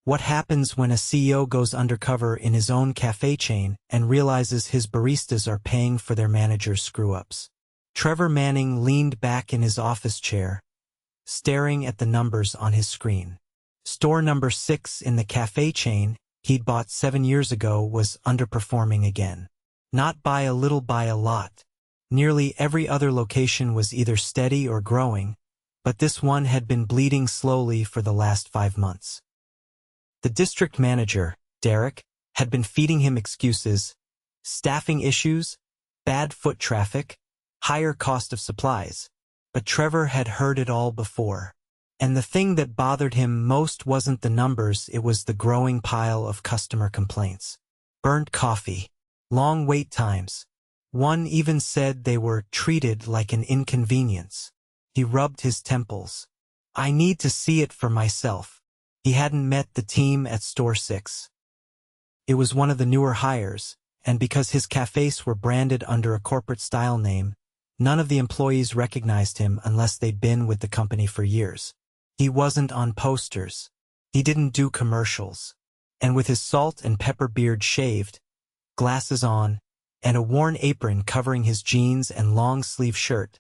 What happens when a CEO goes undercover in his own cafe chain and realizes his baristas are paying for their manager's screw-ups? Trevor Manning leaned back in his office chair, staring at the numbers on his screen. Store number 6 in the cafe chain he'd bought 7 years ago was underperforming again. Not by a little, by a lot. Nearly every other location was either steady or growing, but this one had been bleeding slowly for the last 5 months. The district manager, Derek, had been feeding him excuses: staffing issues, bad foot traffic, higher cost of supplies. But Trevor had heard it all before. And the thing that bothered him most wasn't the numbers, it was the growing pile of customer complaints. Burnt coffee, long wait times. One even said they were treated like an inconvenience. He rubbed his temples. I need to see it for myself. He hadn't met the team at Store 6. It was one of the newer hires, and because his cafes were branded under a corporate-style name, none of the employees recognized him unless they'd been with the company for years. He wasn't on posters. He didn't do commercials. And with his salt and pepper beard shaved, glasses on, and a worn apron covering his jeans and long-sleeve shirt,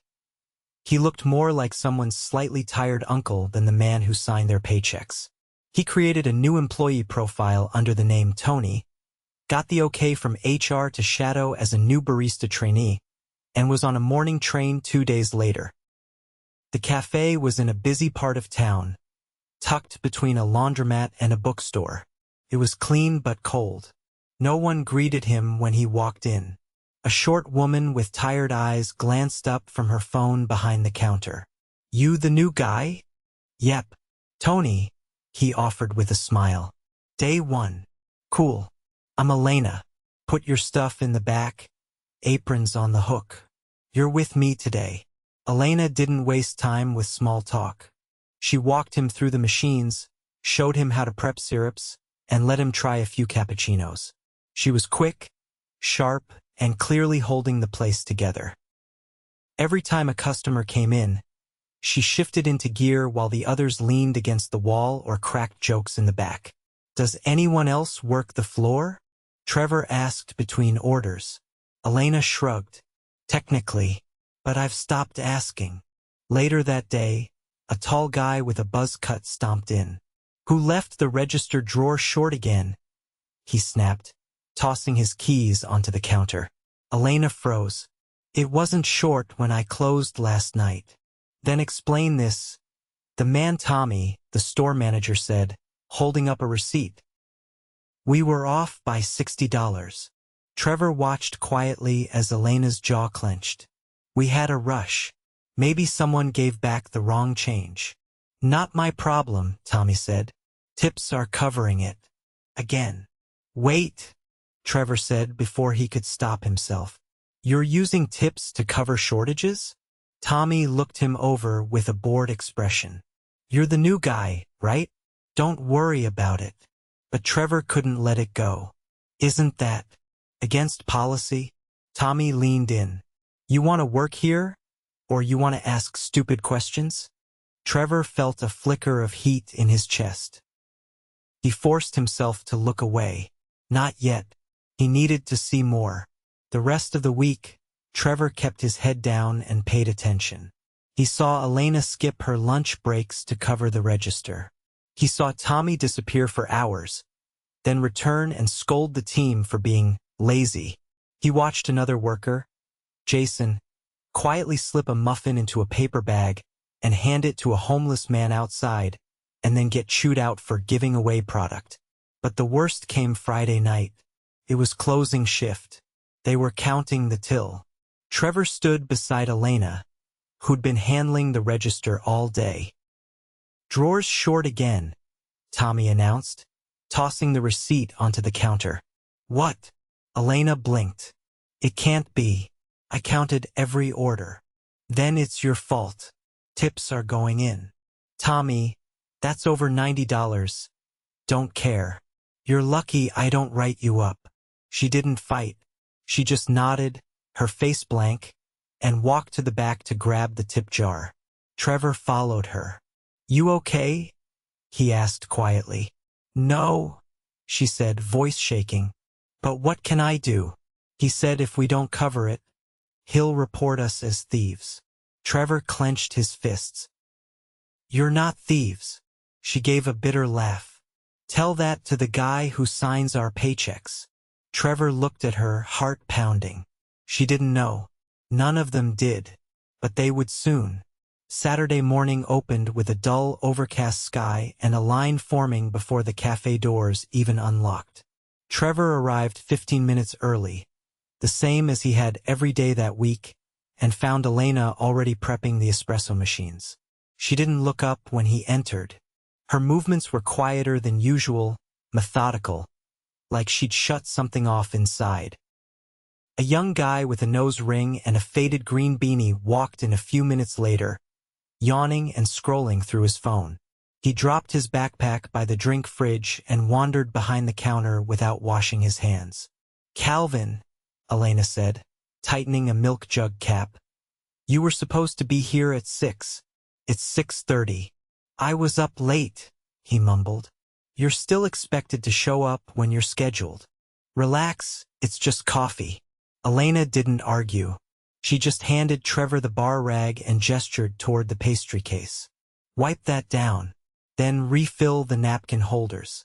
he looked more like someone's slightly tired uncle than the man who signed their paychecks. He created a new employee profile under the name Tony, got the okay from HR to shadow as a new barista trainee, and was on a morning train 2 days later. The cafe was in a busy part of town, tucked between a laundromat and a bookstore. It was clean but cold. No one greeted him when he walked in. A short woman with tired eyes glanced up from her phone behind the counter. You the new guy? Yep. Tony, he offered with a smile. Day 1. Cool. I'm Elena. Put your stuff in the back. Apron's on the hook. You're with me today. Elena didn't waste time with small talk. She walked him through the machines, showed him how to prep syrups, and let him try a few cappuccinos. She was quick, sharp, and clearly holding the place together. Every time a customer came in, she shifted into gear while the others leaned against the wall or cracked jokes in the back. Does anyone else work the floor? Trevor asked between orders. Elena shrugged. Technically, but I've stopped asking. Later that day, a tall guy with a buzz cut stomped in. Who left the register drawer short again? He snapped, tossing his keys onto the counter. Elena froze. It wasn't short when I closed last night. Then explain this. The man Tommy, the store manager said, holding up a receipt. We were off by $60. Trevor watched quietly as Elena's jaw clenched. We had a rush. Maybe someone gave back the wrong change. Not my problem, Tommy said. Tips are covering it. Again. Wait, Trevor said before he could stop himself. You're using tips to cover shortages? Tommy looked him over with a bored expression. You're the new guy, right? Don't worry about it. But Trevor couldn't let it go. Isn't that against policy? Tommy leaned in. You want to work here? Or you want to ask stupid questions? Trevor felt a flicker of heat in his chest. He forced himself to look away. Not yet. He needed to see more. The rest of the week, Trevor kept his head down and paid attention. He saw Elena skip her lunch breaks to cover the register. He saw Tommy disappear for hours, then return and scold the team for being lazy. He watched another worker, Jason, quietly slip a muffin into a paper bag and hand it to a homeless man outside, and then get chewed out for giving away product. But the worst came Friday night. It was closing shift. They were counting the till. Trevor stood beside Elena, who'd been handling the register all day. Drawers short again, Tommy announced, tossing the receipt onto the counter. What? Elena blinked. It can't be. I counted every order. Then it's your fault. Tips are going in. Tommy, that's over $90. Don't care. You're lucky I don't write you up. She didn't fight. She just nodded, her face blank, and walked to the back to grab the tip jar. Trevor followed her. You okay? He asked quietly. No, she said, voice shaking. But what can I do? He said if we don't cover it, he'll report us as thieves. Trevor clenched his fists. You're not thieves. She gave a bitter laugh. Tell that to the guy who signs our paychecks. Trevor looked at her, heart pounding. She didn't know. None of them did. But they would soon. Saturday morning opened with a dull, overcast sky and a line forming before the cafe doors even unlocked. Trevor arrived 15 minutes early, the same as he had every day that week, and found Elena already prepping the espresso machines. She didn't look up when he entered. Her movements were quieter than usual, methodical, like she'd shut something off inside. A young guy with a nose ring and a faded green beanie walked in a few minutes later, yawning and scrolling through his phone. He dropped his backpack by the drink fridge and wandered behind the counter without washing his hands. Calvin, Elena said, tightening a milk jug cap. You were supposed to be here at 6. It's 6:30. I was up late, he mumbled. You're still expected to show up when you're scheduled. Relax, it's just coffee. Elena didn't argue. She just handed Trevor the bar rag and gestured toward the pastry case. Wipe that down, then refill the napkin holders.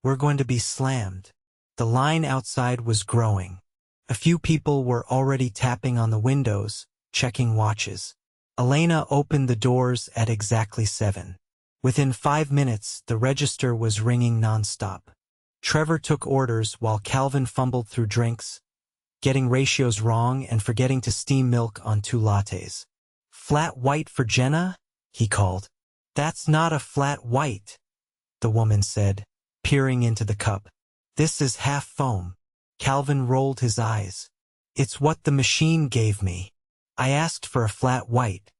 We're going to be slammed. The line outside was growing. A few people were already tapping on the windows, checking watches. Elena opened the doors at exactly 7. Within 5 minutes, the register was ringing nonstop. Trevor took orders while Calvin fumbled through drinks, getting ratios wrong and forgetting to steam milk on 2 lattes. Flat white for Jenna? He called. That's not a flat white, the woman said, peering into the cup. This is half foam. Calvin rolled his eyes. It's what the machine gave me. I asked for a flat white.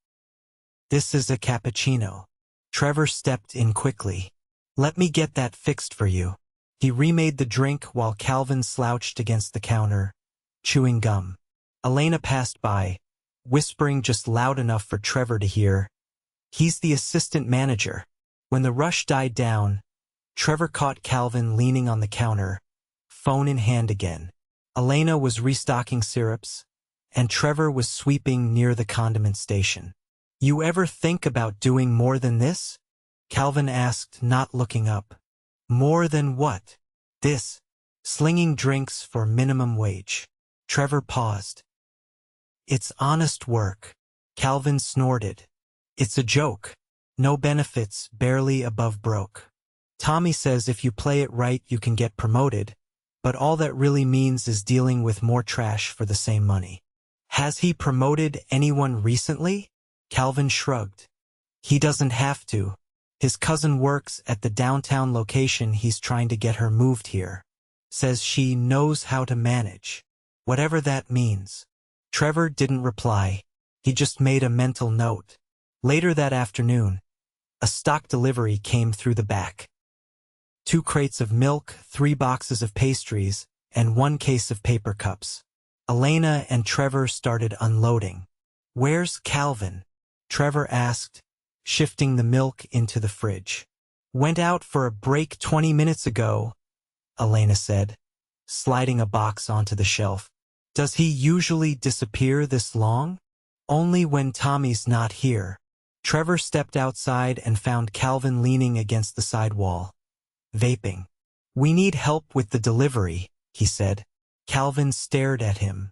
This is a cappuccino. Trevor stepped in quickly. Let me get that fixed for you. He remade the drink while Calvin slouched against the counter, chewing gum. Elena passed by, whispering just loud enough for Trevor to hear. He's the assistant manager. When the rush died down, Trevor caught Calvin leaning on the counter, phone in hand again. Elena was restocking syrups, and Trevor was sweeping near the condiment station. You ever think about doing more than this? Calvin asked, not looking up. More than what? This. Slinging drinks for minimum wage. Trevor paused. It's honest work. Calvin snorted. It's a joke. No benefits, barely above broke. Tommy says if you play it right you can get promoted, but all that really means is dealing with more trash for the same money. Has he promoted anyone recently? Calvin shrugged. He doesn't have to. His cousin works at the downtown location he's trying to get her moved here. Says she knows how to manage. Whatever that means. Trevor didn't reply. He just made a mental note. Later that afternoon, a stock delivery came through the back. 2 crates of milk, 3 boxes of pastries, and 1 case of paper cups. Elena and Trevor started unloading. Where's Calvin? Trevor asked, shifting the milk into the fridge. Went out for a break 20 minutes ago, Elena said, sliding a box onto the shelf. Does he usually disappear this long? Only when Tommy's not here. Trevor stepped outside and found Calvin leaning against the side wall, vaping. We need help with the delivery, he said. Calvin stared at him.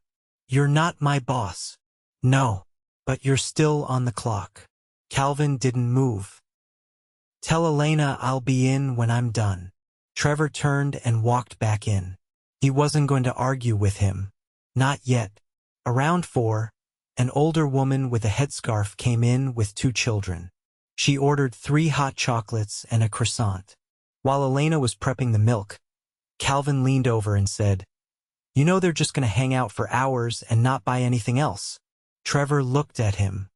You're not my boss. No, but you're still on the clock. Calvin didn't move. Tell Elena I'll be in when I'm done. Trevor turned and walked back in. He wasn't going to argue with him. Not yet. Around 4, an older woman with a headscarf came in with 2 children. She ordered 3 hot chocolates and a croissant. While Elena was prepping the milk, Calvin leaned over and said, You know they're just going to hang out for hours and not buy anything else. Trevor looked at him.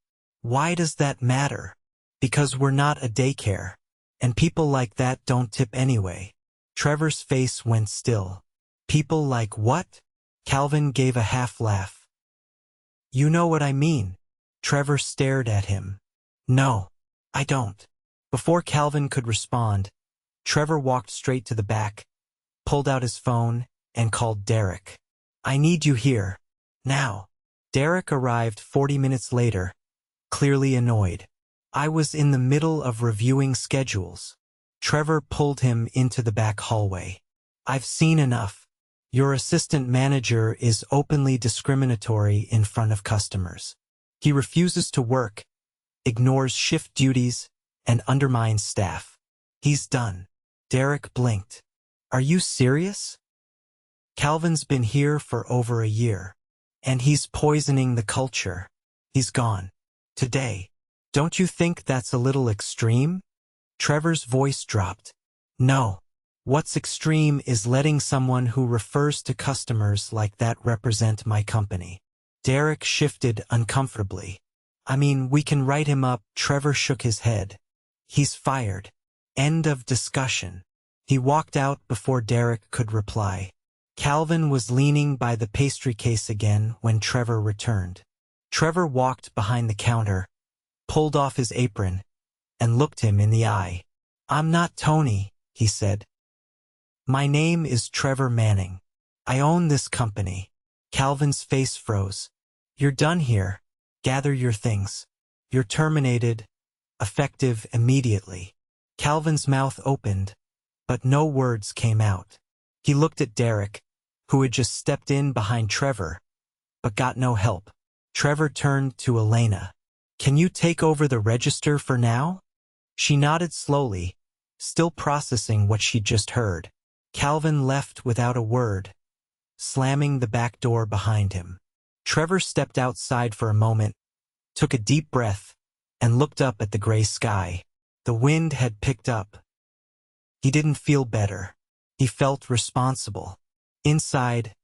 Why does that matter? Because we're not a daycare. And people like that don't tip anyway. Trevor's face went still. People like what? Calvin gave a half laugh. You know what I mean. Trevor stared at him. No, I don't. Before Calvin could respond, Trevor walked straight to the back, pulled out his phone, and called Derek. "I need you here. Now." Derek arrived 40 minutes later, clearly annoyed. "I was in the middle of reviewing schedules." Trevor pulled him into the back hallway. "I've seen enough. Your assistant manager is openly discriminatory in front of customers. He refuses to work, ignores shift duties, and undermines staff. He's done." Derek blinked. "Are you serious? Calvin's been here for over a year, and he's poisoning the culture. He's gone. Today. Don't you think that's a little extreme?" Trevor's voice dropped. "No. What's extreme is letting someone who refers to customers like that represent my company." Derek shifted uncomfortably. "I mean, we can write him up." Trevor shook his head. "He's fired. End of discussion." He walked out before Derek could reply. Calvin was leaning by the pastry case again when Trevor returned. Trevor walked behind the counter, pulled off his apron, and looked him in the eye. "I'm not Tony," he said. "My name is Trevor Manning. I own this company." Calvin's face froze. "You're done here. Gather your things. You're terminated, effective immediately." Calvin's mouth opened, but no words came out. He looked at Derek, who had just stepped in behind Trevor, but got no help. Trevor turned to Elena. "Can you take over the register for now?" She nodded slowly, still processing what she'd just heard. Calvin left without a word, slamming the back door behind him. Trevor stepped outside for a moment, took a deep breath, and looked up at the gray sky. The wind had picked up. He didn't feel better. He felt responsible. Inside,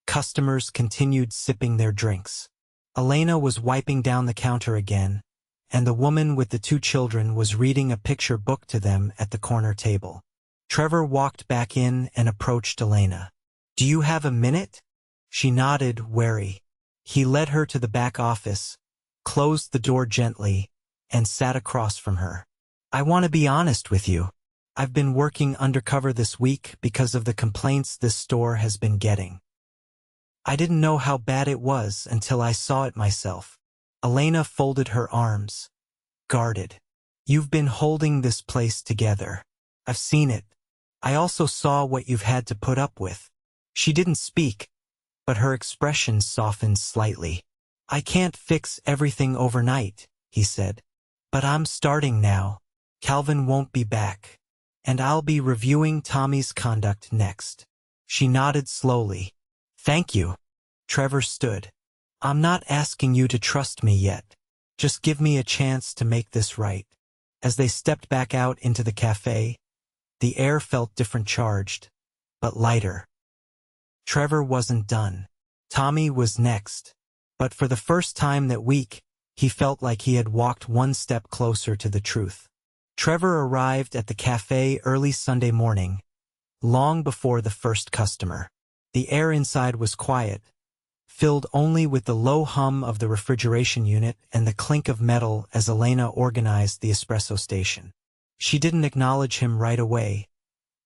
customers continued sipping their drinks. Elena was wiping down the counter again, and the woman with the 2 children was reading a picture book to them at the corner table. Trevor walked back in and approached Elena. "Do you have a minute?" She nodded, wary. He led her to the back office, closed the door gently, and sat across from her. "I want to be honest with you. I've been working undercover this week because of the complaints this store has been getting. I didn't know how bad it was until I saw it myself." Elena folded her arms, guarded. "You've been holding this place together. I've seen it. I also saw what you've had to put up with." She didn't speak, but her expression softened slightly. "I can't fix everything overnight," he said. "But I'm starting now. Calvin won't be back, and I'll be reviewing Tommy's conduct next." She nodded slowly. "Thank you." Trevor stood. "I'm not asking you to trust me yet. Just give me a chance to make this right." As they stepped back out into the cafe, the air felt different, charged, but lighter. Trevor wasn't done. Tommy was next. But for the first time that week, he felt like he had walked one step closer to the truth. Trevor arrived at the cafe early Sunday morning, long before the first customer. The air inside was quiet, filled only with the low hum of the refrigeration unit and the clink of metal as Elena organized the espresso station. She didn't acknowledge him right away,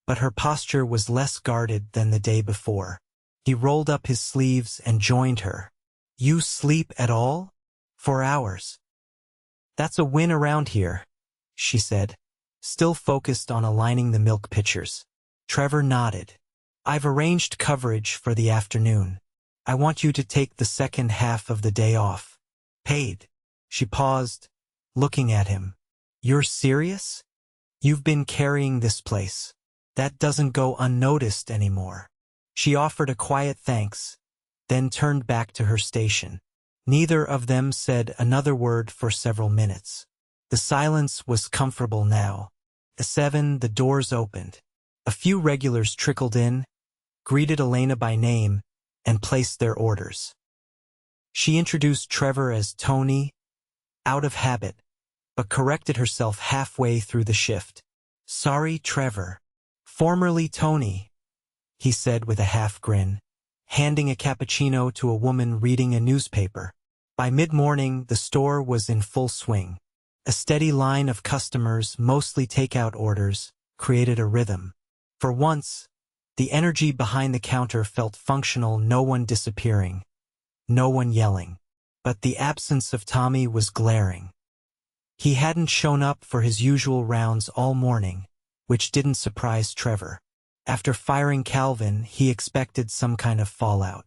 but her posture was less guarded than the day before. He rolled up his sleeves and joined her. "You sleep at all? 4 hours. That's a win around here," she said, still focused on aligning the milk pitchers. Trevor nodded. "I've arranged coverage for the afternoon. I want you to take the second half of the day off. Paid." She paused, looking at him. "You're serious? You've been carrying this place. That doesn't go unnoticed anymore." She offered a quiet thanks, then turned back to her station. Neither of them said another word for several minutes. The silence was comfortable now. At 7, the doors opened. A few regulars trickled in, greeted Elena by name, and placed their orders. She introduced Trevor as Tony, out of habit, but corrected herself halfway through the shift. "Sorry, Trevor. Formerly Tony," he said with a half grin, handing a cappuccino to a woman reading a newspaper. By mid-morning, the store was in full swing. A steady line of customers, mostly takeout orders, created a rhythm. For once, the energy behind the counter felt functional, no one disappearing, no one yelling. But the absence of Tommy was glaring. He hadn't shown up for his usual rounds all morning, which didn't surprise Trevor. After firing Calvin, he expected some kind of fallout.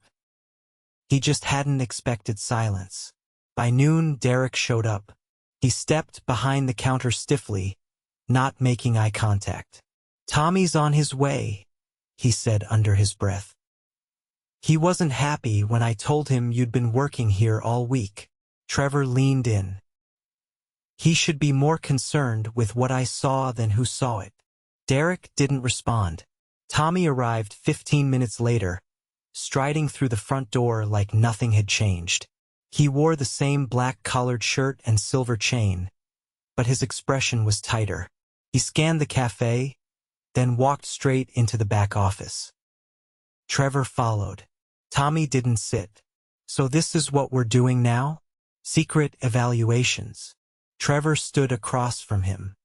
He just hadn't expected silence. By noon, Derek showed up. He stepped behind the counter stiffly, not making eye contact. "Tommy's on his way," he said under his breath. "He wasn't happy when I told him you'd been working here all week." Trevor leaned in. "He should be more concerned with what I saw than who saw it." Derek didn't respond. Tommy arrived 15 minutes later, striding through the front door like nothing had changed. He wore the same black collared shirt and silver chain, but his expression was tighter. He scanned the cafe, then walked straight into the back office. Trevor followed. Tommy didn't sit. "So this is what we're doing now? Secret evaluations." Trevor stood across from him.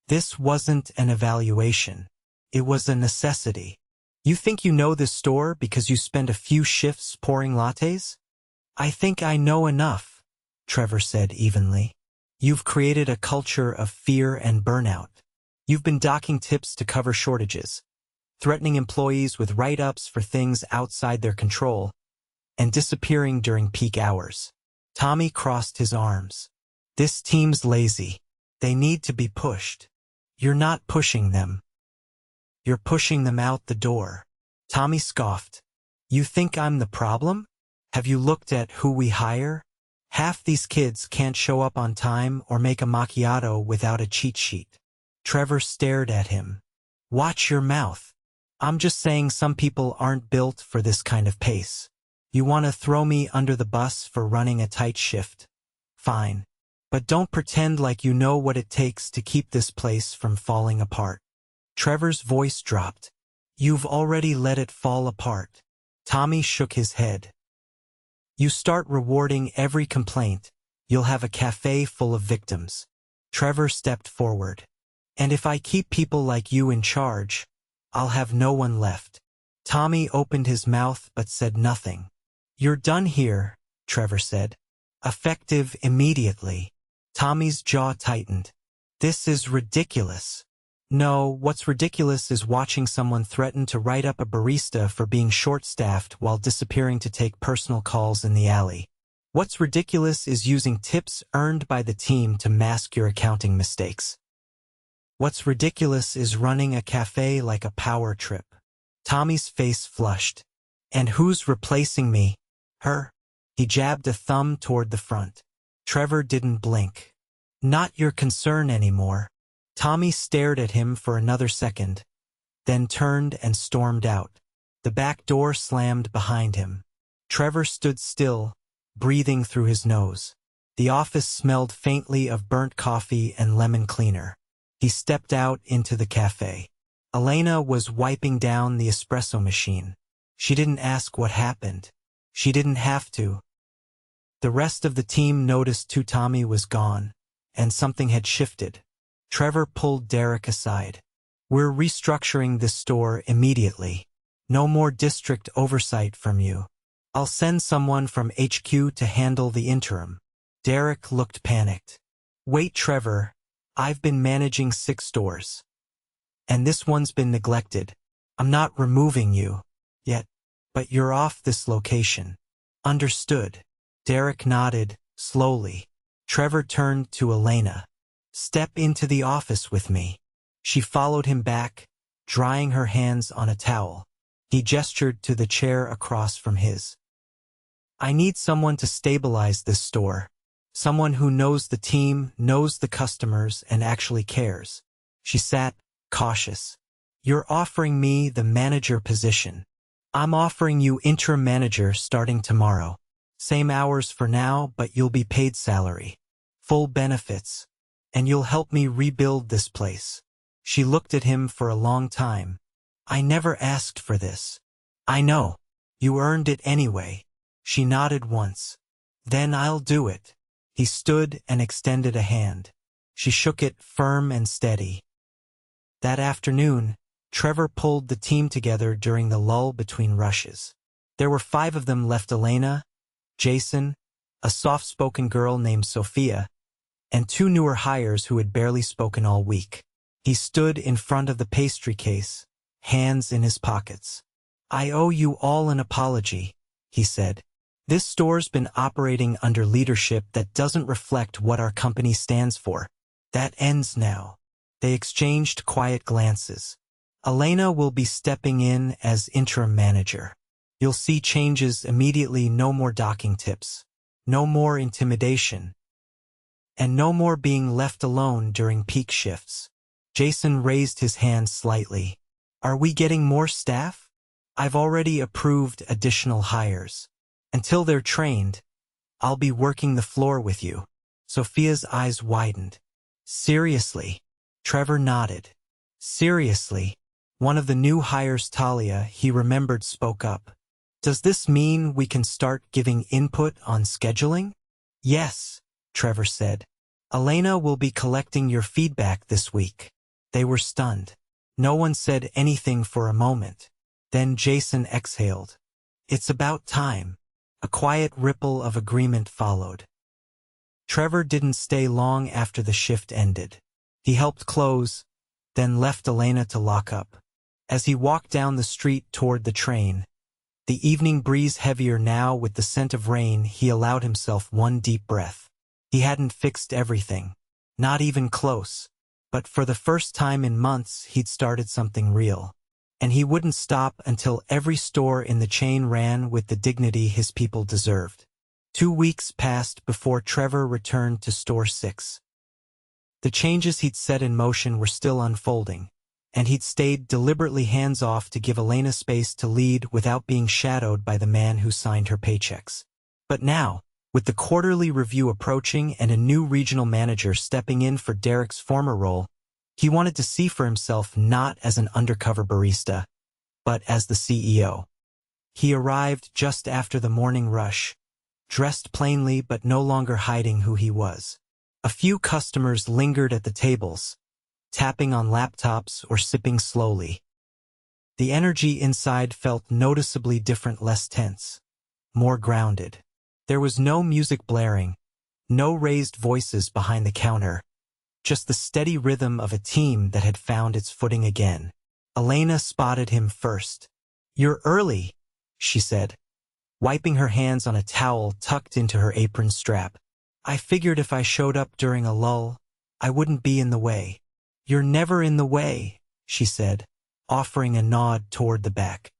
"This wasn't an evaluation. It was a necessity. You think you know this store because you spend a few shifts pouring lattes?" "I think I know enough," Trevor said evenly. "You've created a culture of fear and burnout. You've been docking tips to cover shortages, threatening employees with write-ups for things outside their control, and disappearing during peak hours." Tommy crossed his arms. "This team's lazy. They need to be pushed." "You're not pushing them. You're pushing them out the door." Tommy scoffed. "You think I'm the problem? Have you looked at who we hire? Half these kids can't show up on time or make a macchiato without a cheat sheet." Trevor stared at him. "Watch your mouth. I'm just saying some people aren't built for this kind of pace. You want to throw me under the bus for running a tight shift? Fine. But don't pretend like you know what it takes to keep this place from falling apart." Trevor's voice dropped. "You've already let it fall apart." Tommy shook his head. "You start rewarding every complaint, you'll have a cafe full of victims." Trevor stepped forward. "And if I keep people like you in charge, I'll have no one left." Tommy opened his mouth but said nothing. "You're done here," Trevor said. "Effective immediately." Tommy's jaw tightened. "This is ridiculous." "No, what's ridiculous is watching someone threaten to write up a barista for being short-staffed while disappearing to take personal calls in the alley. What's ridiculous is using tips earned by the team to mask your accounting mistakes. What's ridiculous is running a cafe like a power trip." Tommy's face flushed. "And who's replacing me? Her?" He jabbed a thumb toward the front. Trevor didn't blink. "Not your concern anymore." Tommy stared at him for another second, then turned and stormed out. The back door slammed behind him. Trevor stood still, breathing through his nose. The office smelled faintly of burnt coffee and lemon cleaner. He stepped out into the cafe. Elena was wiping down the espresso machine. She didn't ask what happened. She didn't have to. The rest of the team noticed Tommy was gone, and something had shifted. Trevor pulled Derek aside. "We're restructuring this store immediately. No more district oversight from you. I'll send someone from HQ to handle the interim." Derek looked panicked. "Wait, Trevor. I've been managing 6 stores. And this one's been neglected. I'm not removing you yet, but you're off this location." "Understood." Derek nodded, slowly. Trevor turned to Elena. "Step into the office with me." She followed him back, drying her hands on a towel. He gestured to the chair across from his. "I need someone to stabilize this store. Someone who knows the team, knows the customers, and actually cares." She sat, cautious. "You're offering me the manager position. I'm offering you interim manager starting tomorrow. Same hours for now, but you'll be paid salary. Full benefits. And you'll help me rebuild this place." She looked at him for a long time. "I never asked for this." "I know. You earned it anyway." She nodded once. "Then I'll do it." He stood and extended a hand. She shook it firm and steady. That afternoon, Trevor pulled the team together during the lull between rushes. There were 5 of them left: Elena, Jason, a soft-spoken girl named Sophia, and 2 newer hires who had barely spoken all week. He stood in front of the pastry case, hands in his pockets. "I owe you all an apology," he said. "This store's been operating under leadership that doesn't reflect what our company stands for. That ends now." They exchanged quiet glances. "Elena will be stepping in as interim manager. You'll see changes immediately: no more docking tips, no more intimidation, and no more being left alone during peak shifts." Jason raised his hand slightly. "Are we getting more staff?" "I've already approved additional hires. Until they're trained, I'll be working the floor with you." Sophia's eyes widened. "Seriously?" Trevor nodded. "Seriously." One of the new hires, Talia, he remembered, spoke up. "Does this mean we can start giving input on scheduling?" "Yes," Trevor said. "Elena will be collecting your feedback this week." They were stunned. No one said anything for a moment. Then Jason exhaled. "It's about time." A quiet ripple of agreement followed. Trevor didn't stay long after the shift ended. He helped close, then left Elena to lock up. As he walked down the street toward the train, the evening breeze heavier now with the scent of rain, he allowed himself one deep breath. He hadn't fixed everything, not even close, but for the first time in months he'd started something real. And he wouldn't stop until every store in the chain ran with the dignity his people deserved. 2 weeks passed before Trevor returned to Store 6. The changes he'd set in motion were still unfolding, and he'd stayed deliberately hands-off to give Elena space to lead without being shadowed by the man who signed her paychecks. But now, with the quarterly review approaching and a new regional manager stepping in for Derek's former role, he wanted to see for himself not as an undercover barista, but as the CEO. He arrived just after the morning rush, dressed plainly but no longer hiding who he was. A few customers lingered at the tables, tapping on laptops or sipping slowly. The energy inside felt noticeably different, less tense, more grounded. There was no music blaring, no raised voices behind the counter, just the steady rhythm of a team that had found its footing again. Elena spotted him first. "You're early," she said, wiping her hands on a towel tucked into her apron strap. "I figured if I showed up during a lull, I wouldn't be in the way." "You're never in the way," she said, offering a nod toward the back.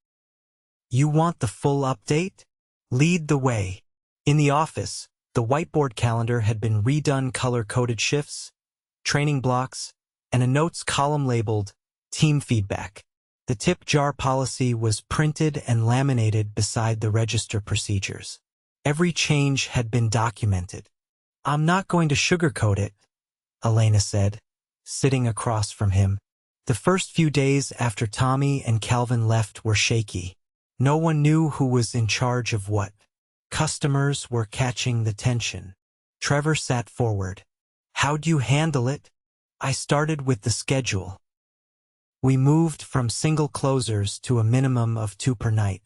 "You want the full update? Lead the way." In the office, the whiteboard calendar had been redone: color-coded shifts, training blocks, and a notes column labeled Team Feedback. The tip jar policy was printed and laminated beside the register procedures. Every change had been documented. "I'm not going to sugarcoat it," Elena said, sitting across from him. The first few days after Tommy and Calvin left were shaky. No one knew who was in charge of what. Customers were catching the tension. Trevor sat forward. "How'd you handle it?" "I started with the schedule. We moved from single closers to a minimum of 2 per night.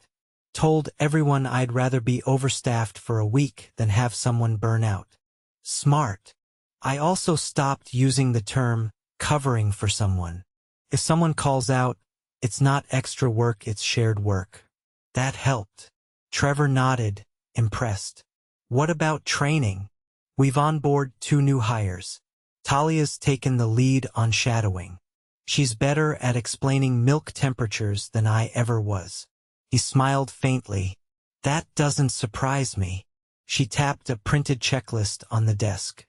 Told everyone I'd rather be overstaffed for a week than have someone burn out." "Smart." "I also stopped using the term covering for someone. If someone calls out, it's not extra work, it's shared work." That helped. Trevor nodded, impressed. "What about training?" "We've onboarded 2 new hires. Talia's taken the lead on shadowing. She's better at explaining milk temperatures than I ever was." He smiled faintly. "That doesn't surprise me." She tapped a printed checklist on the desk.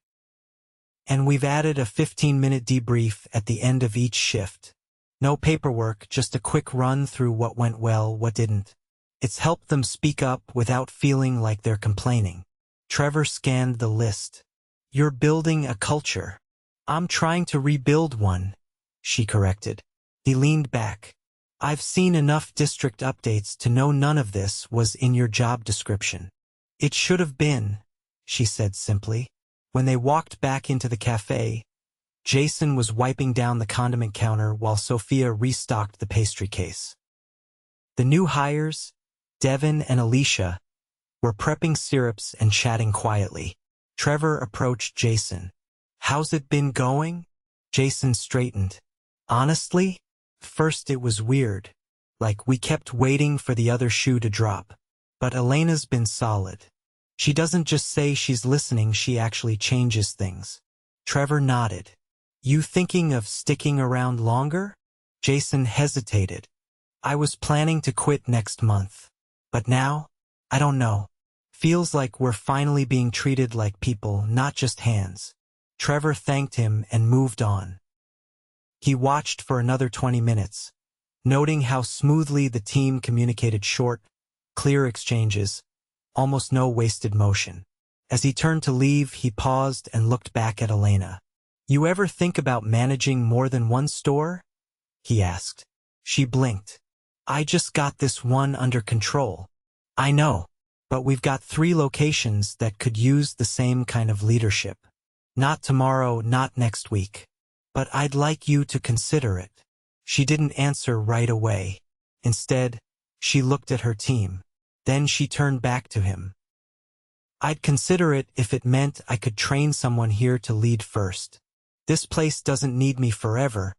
"And we've added a 15-minute debrief at the end of each shift. No paperwork, just a quick run through what went well, what didn't. It's helped them speak up without feeling like they're complaining." Trevor scanned the list. "You're building a culture." "I'm trying to rebuild one," she corrected. He leaned back. "I've seen enough district updates to know none of this was in your job description." "It should have been," she said simply. When they walked back into the cafe, Jason was wiping down the condiment counter while Sophia restocked the pastry case. The new hires, Devin and Alicia, were prepping syrups and chatting quietly. Trevor approached Jason. "How's it been going?" Jason straightened. "Honestly, first it was weird. Like we kept waiting for the other shoe to drop. But Elena's been solid. She doesn't just say she's listening, she actually changes things." Trevor nodded. "You thinking of sticking around longer?" Jason hesitated. "I was planning to quit next month. But now, I don't know. Feels like we're finally being treated like people, not just hands." Trevor thanked him and moved on. He watched for another 20 minutes, noting how smoothly the team communicated, short, clear exchanges, almost no wasted motion. As he turned to leave, he paused and looked back at Elena. "You ever think about managing more than one store?" he asked. She blinked. "I just got this one under control." "I know, but we've got 3 locations that could use the same kind of leadership. Not tomorrow, not next week. But I'd like you to consider it." She didn't answer right away. Instead, she looked at her team. Then she turned back to him. "I'd consider it if it meant I could train someone here to lead first. This place doesn't need me forever,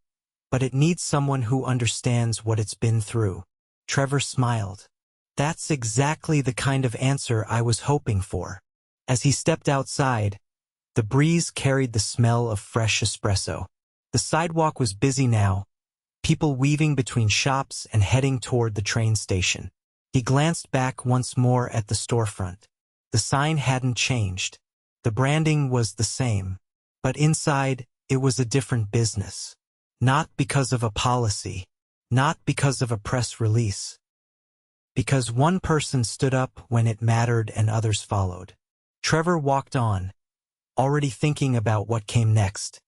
but it needs someone who understands what it's been through." Trevor smiled. "That's exactly the kind of answer I was hoping for." As he stepped outside, the breeze carried the smell of fresh espresso. The sidewalk was busy now, people weaving between shops and heading toward the train station. He glanced back once more at the storefront. The sign hadn't changed. The branding was the same. But inside, it was a different business. Not because of a policy. Not because of a press release. Because one person stood up when it mattered and others followed. Trevor walked on, already thinking about what came next.